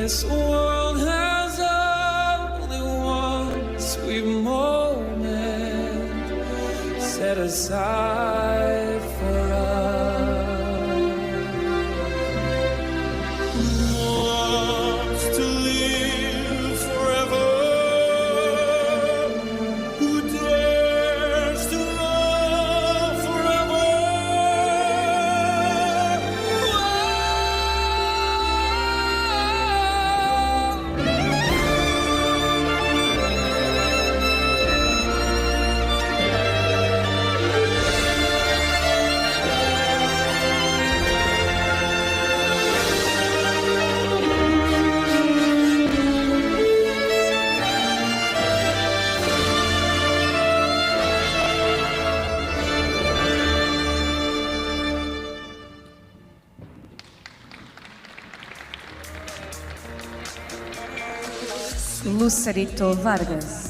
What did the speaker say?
This world has only one sweet moment set aside for us. Who wants to live forever? Who dares to love forever? Lucerito Vargas.